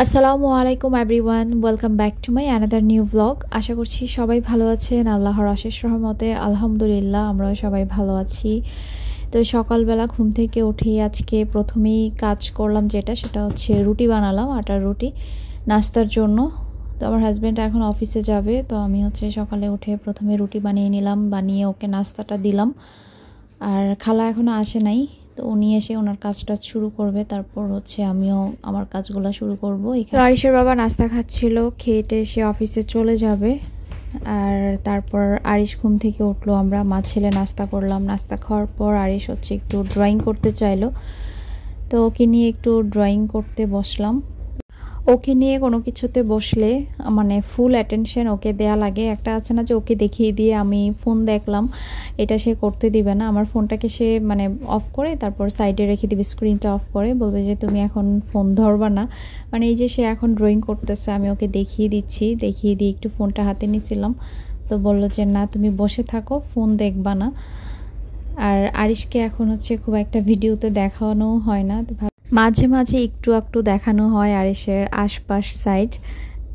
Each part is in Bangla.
আসসালামু আলাইকুম everyone, welcome back to my another new blog. আশা করছি সবাই ভালো আছেন। আল্লাহর অশেষ রহমতে আলহামদুলিল্লাহ আমরাও সবাই ভালো আছি। তো সকালবেলা ঘুম থেকে উঠেই আজকে প্রথমেই কাজ করলাম সেটা হচ্ছে রুটি বানালাম, আটার রুটি নাস্তার জন্য। তো আমার হাজব্যান্ড এখন অফিসে যাবে, তো আমি হচ্ছে সকালে উঠে প্রথমে রুটি বানিয়ে নিলাম, বানিয়ে ওকে নাস্তাটা দিলাম। আর খালা এখনও আসে নাই, তো উনি এসে ওনার কাজটা শুরু করবে, তারপর হচ্ছে আমিও আমার কাজগুলো শুরু করবো। তো আরিশের বাবা নাস্তা খাচ্ছিল, খেয়ে সে অফিসে চলে যাবে। আর তারপর আরিশ ঘুম থেকে উঠলো, আমরা মা ছেলে নাস্তা করলাম। নাস্তা খাওয়ার পর আরিশ হচ্ছে একটু ড্রয়িং করতে চাইলো, তো ওকে নিয়ে একটু ড্রয়িং করতে বসলাম। ওকে নিয়ে কোনো কিছুতে বসলে মানে ফুল অ্যাটেনশন ওকে দেয়া লাগে। একটা আছে না যে ওকে দেখিয়ে দিয়ে আমি ফোন দেখলাম, এটা সে করতে দিবে না। আমার ফোনটাকে সে মানে অফ করে তারপর সাইডে রেখে দিবে, স্ক্রিনটা অফ করে বলবে যে তুমি এখন ফোন ধরবা না। মানে এই যে সে এখন ড্রয়িং করতেছে, আমি ওকে দেখিয়ে দিচ্ছি, দেখিয়ে দিয়ে একটু ফোনটা হাতে নিয়েছিলাম, তো বললো যে না তুমি বসে থাকো, ফোন দেখবা না। আর আরিশকে এখন হচ্ছে খুব একটা ভিডিওতে দেখানো হয় না, তো মাঝে মাঝে একটু একটু দেখানো হয় আরিশের আশপাশ সাইড।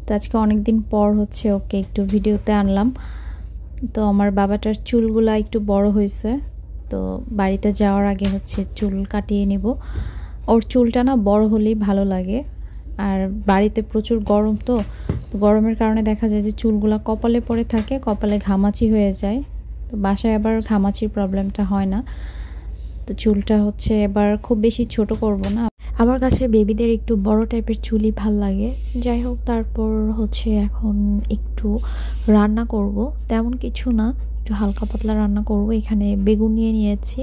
তো আজকে অনেক দিন পর হচ্ছে ওকে একটু ভিডিওতে আনলাম। তো আমার বাবাটার চুলগুলা একটু বড় হয়েছে, তো বাড়িতে যাওয়ার আগে হচ্ছে চুল কাটিয়ে নেব। ওর চুলটা না বড় হলেই ভালো লাগে। আর বাড়িতে প্রচুর গরম, তো গরমের কারণে দেখা যায় যে চুলগুলা কপালে পড়ে থাকে, কপালে ঘামাচি হয়ে যায়। তো বাসায় আবার ঘামাচির প্রবলেমটা হয় না। তো চুলটা হচ্ছে এবার খুব বেশি ছোট করব না, আমার কাছে বেবিদের একটু বড় টাইপের চুলই ভাল লাগে। যাই হোক, তারপর হচ্ছে এখন একটু রান্না করব, তেমন কিছু না, একটু হালকা পাতলা রান্না করব। এখানে বেগুন নিয়েছি।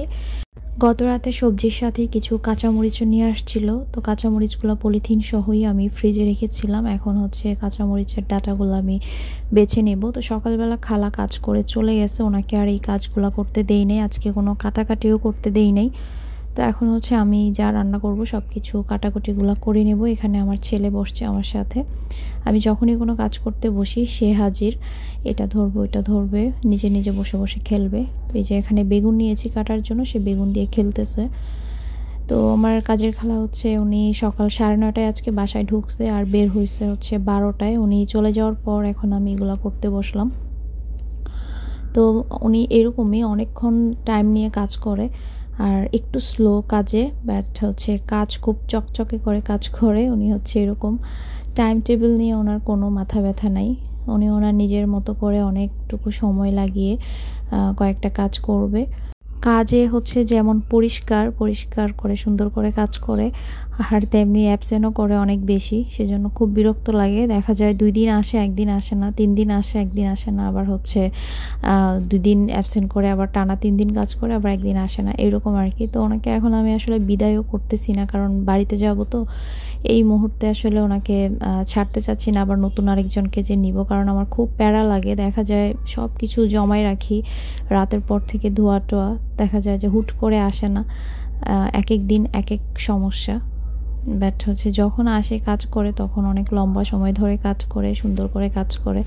গত রাতে সবজির সাথে কিছু কাঁচামরিচও নিয়ে আসছিল, তো কাঁচামরিচগুলো পলিথিন সহই আমি ফ্রিজে রেখেছিলাম। এখন হচ্ছে কাঁচামরিচের ডাঁটাগুলো আমি বেছে নেব। তো সকালবেলা খালা কাজ করে চলে গেছে, ওনাকে আর এই কাজগুলো করতে দেই নাই, আজকে কোনো কাটাকাটিও করতে দেই নাই। তো এখন হচ্ছে আমি যা রান্না করব সব কিছু কাটাকুটিগুলো করে নেব। এখানে আমার ছেলে বসছে আমার সাথে, আমি যখনই কোনো কাজ করতে বসি সে হাজির, এটা ধরবো এটা ধরবে, নিজে নিজে বসে বসে খেলবে। তো এই যে এখানে বেগুন নিয়েছি কাটার জন্য, সে বেগুন দিয়ে খেলতেছে। তো আমার কাজের খালা হচ্ছে উনি সকাল 9:30টায় আজকে বাসায় ঢুকছে, আর বের হয়েছে হচ্ছে 12টায়। উনি চলে যাওয়ার পর এখন আমি এগুলো করতে বসলাম। তো উনি এরকমই অনেকক্ষণ টাইম নিয়ে কাজ করে, আর একটু স্লো কাজে, বাট হচ্ছে কাজ খুব চকচকে করে কাজ করে। উনি হচ্ছে এরকম, টাইম টেবিল নিয়ে ওনার কোনো মাথা ব্যথা নাই। উনি ওনার নিজের মতো করে অনেকটুকু সময় লাগিয়ে কয়েকটা কাজ করবে। কাজে হচ্ছে যেমন পরিষ্কার পরিষ্কার করে সুন্দর করে কাজ করে, আর তেমনি অ্যাবসেন্টও করে অনেক বেশি, সেজন্য খুব বিরক্ত লাগে। দেখা যায় 2 দিন আসে, 1 দিন আসে না, 3 দিন আসে, 1 দিন আসে না, আবার হচ্ছে 2 দিন অ্যাবসেন্ট করে, আবার টানা 3 দিন কাজ করে, আবার 1 দিন আসে না, এরকম আর কি। তো ওনাকে এখন আমি আসলে বিদায়ও করতেছি না, কারণ বাড়িতে যাব, তো এই মুহূর্তে আসলে ওনাকে ছাড়তে চাচ্ছি না, আবার নতুন আরেকজনকে যে নিব, কারণ আমার খুব প্যারা লাগে। দেখা যায় সব কিছু জমায় রাখি রাতের পর থেকে, ধোয়া টোয়া, দেখা যায় যে হুট করে আসে না। এক এক দিন এক এক সমস্যা, বাট হচ্ছে যখন আসে কাজ করে তখন অনেক লম্বা সময় ধরে কাজ করে, সুন্দর করে কাজ করে।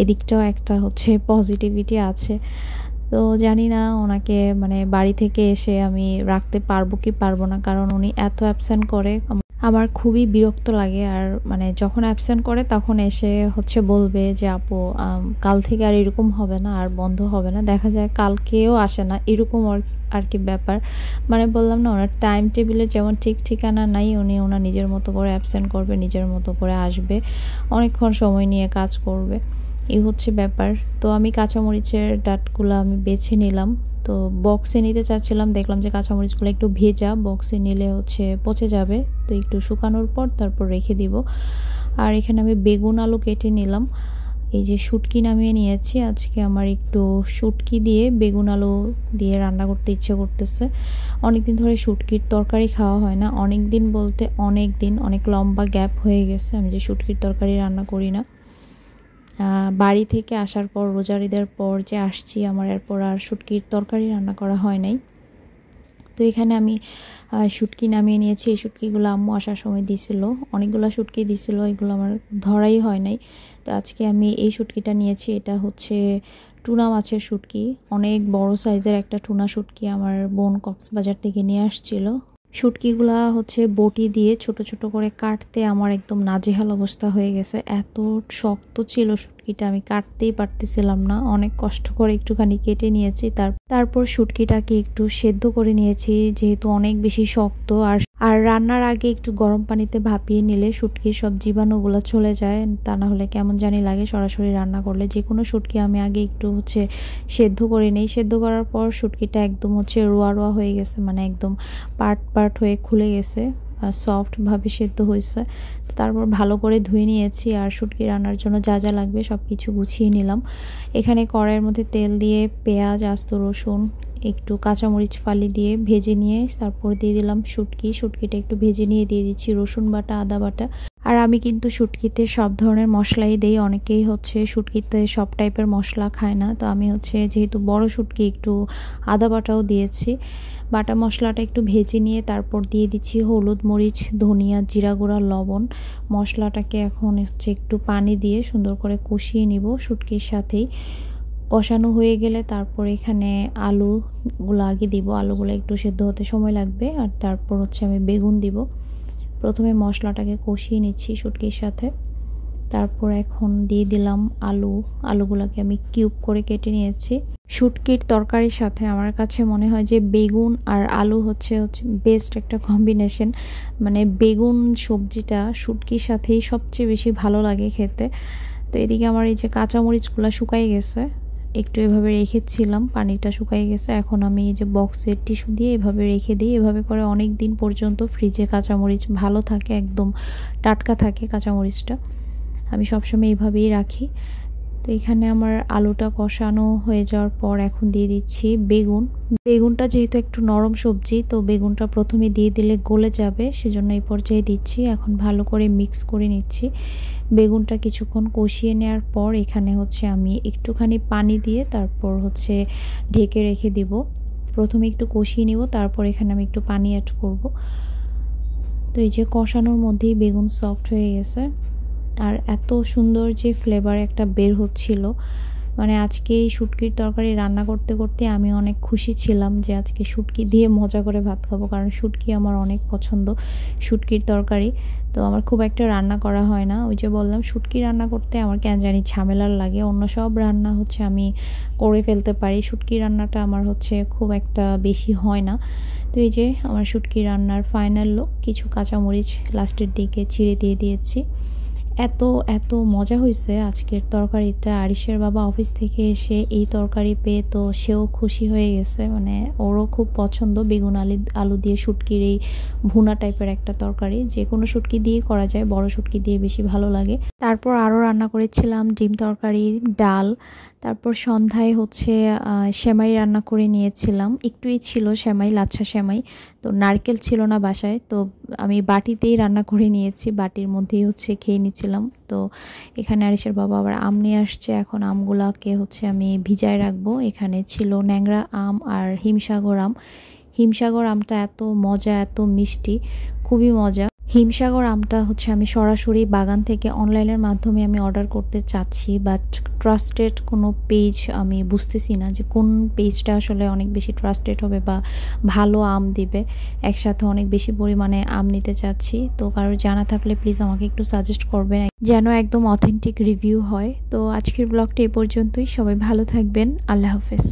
এদিকটাও একটা হচ্ছে পজিটিভিটি আছে। তো জানি না ওনাকে মানে বাড়ি থেকে এসে আমি রাখতে পারবো কি পারবো না, কারণ উনি এত অ্যাবসেন্ট করে, আমার খুবই বিরক্ত লাগে। আর মানে যখন অ্যাবসেন্ট করে তখন এসে হচ্ছে বলবে যে আপু কাল থেকে আর এরকম হবে না, আর বন্ধ হবে না। দেখা যায় কালকেও আসে না, এরকম আর কি ব্যাপার। মানে বললাম না, ওনার টাইম টেবিলের যেমন ঠিক ঠিকানা নাই, উনি ওনার নিজের মতো করে অ্যাবসেন্ট করবে, নিজের মতো করে আসবে, অনেকক্ষণ সময় নিয়ে কাজ করবে, এই হচ্ছে ব্যাপার। তো আমি কাঁচামরিচের ডাঁটগুলো আমি বেছে নিলাম, তো বক্সে নিতে চাচ্ছিলাম, দেখলাম যে কাঁচামরিচগুলো একটু ভেজা, বক্সে নিলে হচ্ছে পচে যাবে, তো একটু শুকানোর পর তারপর রেখে দিব। আর এখানে আমি বেগুন আলু কেটে নিলাম, এই যে শুটকি নামিয়ে নিয়েছি। আজকে আমার একটু শুটকি দিয়ে বেগুন আলু দিয়ে রান্না করতে ইচ্ছে করতেছে। অনেকদিন ধরে শুটকির তরকারি খাওয়া হয় না, অনেক দিন বলতে অনেক দিন, অনেক লম্বা গ্যাপ হয়ে গেছে আমি যে শুটকির তরকারি রান্না করি না। বাড়ি থেকে আসার পর, রোজার ঈদের পর যে আসছি, আমার এরপর আর শুটকির তরকারি রান্না করা হয় নাই। তো এখানে আমি শুটকি নামিয়ে নিয়েছি। এই শুটকিগুলো আম্মু আসার সময় দিছিল, অনেকগুলো শুটকি দিছিল, এগুলো আমার ধরাই হয় নাই। তো আজকে আমি এই শুটকিটা নিয়েছি, এটা হচ্ছে টুনা মাছের শুটকি, অনেক বড় সাইজের একটা টুনা শুটকি আমার বোন কক্সবাজার থেকে নিয়ে আসছিল। শুটকিগুলা হচ্ছে বটি দিয়ে ছোট ছোট করে কাটতে আমার একদম নাজেহাল অবস্থা হয়ে গেছে। এত শক্ত ছিল শুটকিটা, আমি কাটতেই পারতেছিলাম না। অনেক কষ্ট করে একটুখানি কেটে নিয়েছি। তারপর শুটকিটাকে একটু সেদ্ধ করে নিয়েছি, যেহেতু অনেক বেশি শক্ত। আর রান্নার আগে একটু গরম পানিতে ভাপিয়ে নিলে শুটকির সব জীবাণুগুলো চলে যায়, তা না হলে কেমন জানি লাগে সরাসরি রান্না করলে। যে কোনো শুটকি আমি আগে একটু হচ্ছে সেদ্ধ করে নিই। সেদ্ধ করার পর শুটকিটা একদম হচ্ছে রোয়া রোয়া হয়ে গেছে, মানে একদম পার্ট পার্ট হয়ে খুলে গেছে, সফটভাবে সেদ্ধ হয়েছে। তো তারপর ভালো করে ধুয়ে নিয়েছি। আর শুটকি রান্নার জন্য যা যা লাগবে সব কিছু গুছিয়ে নিলাম। এখানে কড়াইয়ের মধ্যে তেল দিয়ে পেঁয়াজ, আস্ত রসুন, একটু কাঁচামরিচ ফালি দিয়ে ভেজে নিয়ে তারপর দিয়ে দিলাম শুটকিটা একটু ভেজে নিয়ে দিয়ে দিচ্ছি রসুন বাটা, আদা বাটা। আর আমি কিন্তু শুটকিতে সব ধরনের মশলাই দেই। অনেকেই হচ্ছে শুটকিতে সব টাইপের মশলা খায় না, তো আমি হচ্ছে যেহেতু বড় শুটকি একটু আদা বাটাও দিয়েছি। বাটা মশলাটা একটু ভেজে নিয়ে তারপর দিয়ে দিচ্ছি হলুদ, মরিচ, ধনিয়া, জিরা গুঁড়া, লবণ। মশলাটাকে এখন হচ্ছে একটু পানি দিয়ে সুন্দর করে কষিয়ে নিব শুটকির সাথেই। কষানো হয়ে গেলে তারপর এখানে আলুগুলো আগে দিব, আলুগুলো একটু সেদ্ধ হতে সময় লাগবে। আর তারপর হচ্ছে আমি বেগুন দিব। প্রথমে মশলাটাকে কষিয়ে নিচ্ছি শুটকির সাথে, তারপর এখন দিয়ে দিলাম আলুগুলোকে আমি কিউব করে কেটে নিয়েছি। শুটকির তরকারির সাথে আমার কাছে মনে হয় যে বেগুন আর আলু হচ্ছে বেস্ট একটা কম্বিনেশন। মানে বেগুন সবজিটা শুটকির সাথেই সবচেয়ে বেশি ভালো লাগে খেতে। তো এদিকে আমার এই যে কাঁচামরিচগুলো শুকাই গেছে, একটু এভাবে রেখেছিলাম, পানিটা শুকাই গেছে। এখন আমি এই যে বক্সের টিস্যু দিয়ে এভাবে রেখে দিই। এভাবে করে অনেক দিন পর্যন্ত ফ্রিজে কাঁচামরিচ ভালো থাকে, একদম টাটকা থাকে কাঁচামরিচটা। আমি সবসময় এইভাবেই রাখি। তো এখানে আমার আলুটা কষানো হয়ে যাওয়ার পর এখন দিয়ে দিচ্ছি বেগুনটা যেহেতু একটু নরম সবজি, তো বেগুনটা প্রথমে দিয়ে দিলে গলে যাবে, সেজন্য এই পর্যায়ে দিচ্ছি। এখন ভালো করে মিক্স করে নিচ্ছি। বেগুনটা কিছুক্ষণ কষিয়ে নেওয়ার পর এখানে হচ্ছে আমি একটুখানি পানি দিয়ে তারপর হচ্ছে ঢেকে রেখে দিব। প্রথমে একটু কষিয়ে নিব, তারপর এখানে আমি একটু পানি অ্যাড করব। তো এই যে কষানোর মধ্যেই বেগুন সফট হয়ে গেছে। আর এত সুন্দর যে ফ্লেভার একটা বের হচ্ছিল, মানে আজকে এই শুটকির তরকারি রান্না করতে করতে আমি অনেক খুশি ছিলাম যে আজকে শুটকি দিয়ে মজা করে ভাত খাবো, কারণ শুটকি আমার অনেক পছন্দ, শুটকির তরকারি। তো আমার খুব একটা রান্না করা হয় না, ওই যে বললাম শুটকি রান্না করতে আমার কেন জানি ঝামেলার লাগে। অন্য সব রান্না হচ্ছে আমি করে ফেলতে পারি, শুটকি রান্নাটা আমার হচ্ছে খুব একটা বেশি হয় না। তো এই যে আমার শুটকি রান্নার ফাইনাল লুক, কিছু কাঁচামরিচ লাস্টের দিকে চিড়ে দিয়ে দিয়েছি। এত এত মজা হয়েছে আজকের তরকারিটা। আরিশের বাবা অফিস থেকে এসে এই তরকারি পেয়ে তো সেও খুশি হয়ে গেছে, মানে ওরও খুব পছন্দ বেগুন আলু দিয়ে শুটকির এই ভুনা টাইপের একটা তরকারি। যে কোনো শুটকি দিয়ে করা যায়, বড় শুটকি দিয়ে বেশি ভালো লাগে। তারপর আরও রান্না করেছিলাম ডিম তরকারি, ডাল। তারপর সন্ধ্যায় হচ্ছে সেমাই রান্না করে নিয়েছিলাম, একটুই ছিল সেমাই, লাচ্ছা সেমাই। তো নারকেল ছিল না বাসায়, তো আমি বাটিতেই রান্না করে নিয়েছি, বাটির মধ্যেই হচ্ছে খেয়ে নিচ্ছিলাম। তো এখানে আরিশের বাবা আবার আম নিয়ে আসছে, এখন আমগুলাকে হচ্ছে আমি ভিজায় রাখবো। এখানে ছিল ন্যাংরা আম আর হিমসাগর আমটা এত মজা, এত মিষ্টি, খুবই মজা। হিমসাগর আমটা হচ্ছে আমি সরাসরি বাগান থেকে অনলাইনের মাধ্যমে আমি অর্ডার করতে চাচ্ছি, বাট ট্রাস্টেড কোনো পেজ আমি বুঝতেছি না যে কোন পেজটা আসলে অনেক বেশি ট্রাস্টেড হবে বা ভালো আম দিবে। একসাথে অনেক বেশি পরিমাণে আম নিতে চাচ্ছি, তো কারোর জানা থাকলে প্লিজ আমাকে একটু সাজেস্ট করবেন যেন একদম অথেন্টিক রিভিউ হয়। তো আজকের ব্লগটা এ পর্যন্তই, সবাই ভালো থাকবেন, আল্লাহ হাফেজ।